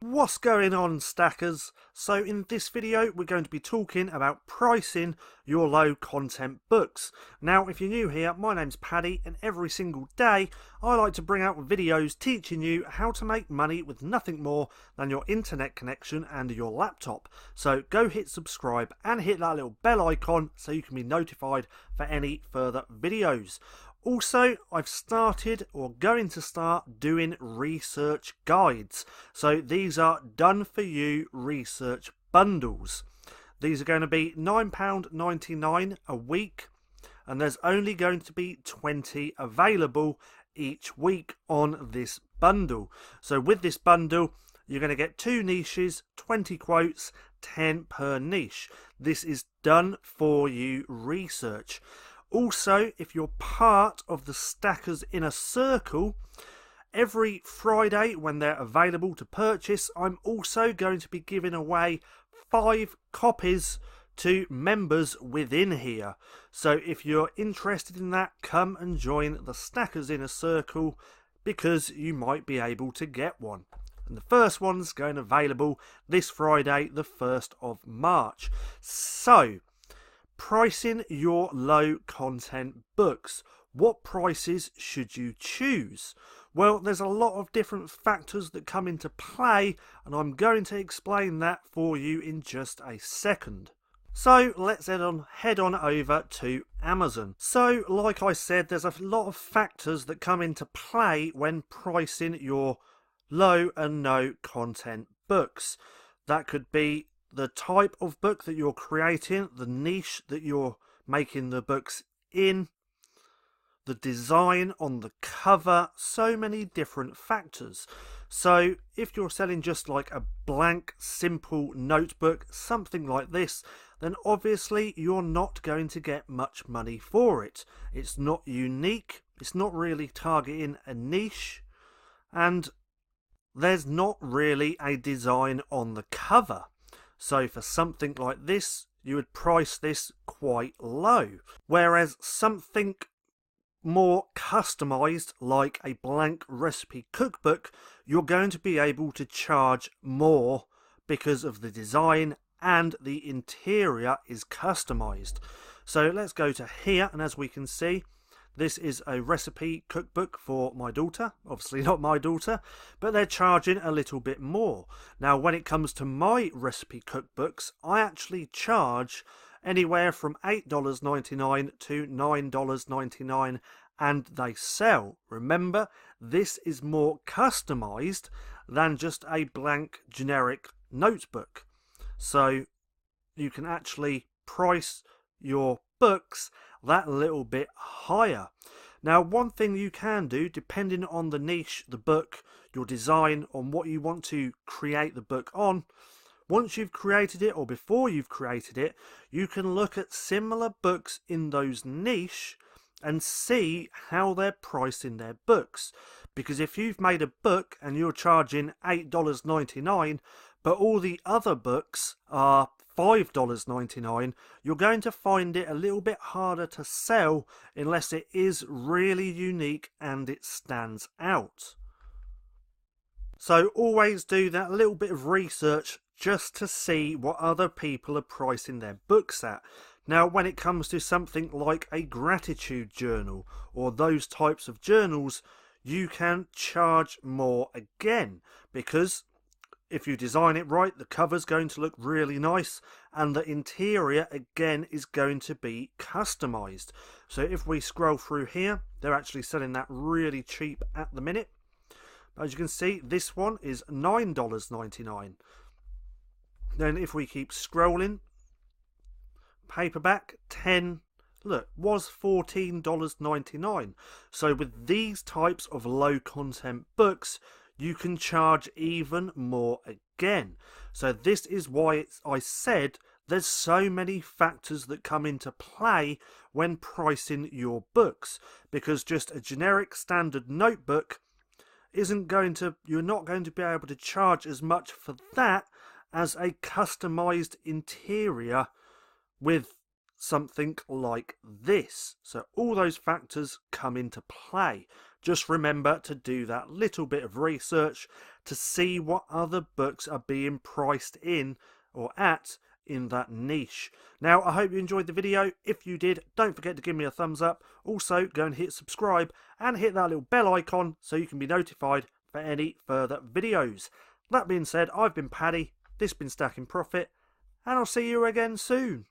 What's going on, stackers? So in this video we're going to be talking about pricing your low content books. Now if you're new here, my name's Paddy and every single day I like to bring out videos teaching you how to make money with nothing more than your internet connection and your laptop. So go hit subscribe and hit that little bell icon so you can be notified for any further videos. Also, I've started or going to start doing research guides. So these are done for you research bundles. These are going to be £9.99 a week, and there's only going to be 20 available each week on this bundle. So with this bundle, you're going to get 2 niches, 20 quotes, 10 per niche. This is done for you research. Also, if you're part of the Stackers Inner Circle, every Friday when they're available to purchase, I'm also going to be giving away 5 copies to members within here. So if you're interested in that, come and join the Stackers Inner Circle because you might be able to get one. And the first one's going available this Friday, the 1st of March. So, pricing your low content books. What prices should you choose? Well, there's a lot of different factors that come into play, and I'm going to explain that for you in just a second. So let's head on over to Amazon. So like I said, there's a lot of factors that come into play when pricing your low and no content books. That could be the type of book that you're creating, the niche that you're making the books in, the design on the cover, so many different factors. So if you're selling just like a blank, simple notebook, something like this, then obviously you're not going to get much money for it. It's not unique, it's not really targeting a niche, and there's not really a design on the cover. So for something like this, you would price this quite low. Whereas something more customized, like a blank recipe cookbook, you're going to be able to charge more because of the design and the interior is customized. So let's go to here, and as we can see, this is a recipe cookbook for my daughter. Obviously not my daughter, but they're charging a little bit more. Now, when it comes to my recipe cookbooks, I actually charge anywhere from $8.99 to $9.99, and they sell. Remember, this is more customized than just a blank generic notebook. So you can actually price your books that little bit higher. Now, one thing you can do, depending on the niche, the book, your design, on what you want to create the book on, once you've created it or before you've created it, you can look at similar books in those niche and see how they're pricing their books. Because if you've made a book and you're charging $8.99, but all the other books are $5.99, you're going to find it a little bit harder to sell unless it is really unique and it stands out. So always do that little bit of research just to see what other people are pricing their books at. Now, when it comes to something like a gratitude journal or those types of journals, you can charge more again, because if you design it right, the cover's going to look really nice, and the interior again is going to be customized. So if we scroll through here, they're actually selling that really cheap at the minute. As you can see, this one is $9.99. Then if we keep scrolling, paperback, was $14.99. So with these types of low content books, you can charge even more again. So this is why I said there's so many factors that come into play when pricing your books, because just a generic standard notebook you're not going to be able to charge as much for that as a customized interior with something like this. So all those factors come into play. Just remember to do that little bit of research to see what other books are being priced in or at in that niche. Now, I hope you enjoyed the video. If you did, don't forget to give me a thumbs up. Also, go and hit subscribe and hit that little bell icon so you can be notified for any further videos. That being said, I've been Paddy, this has been Stacking Profit, and I'll see you again soon.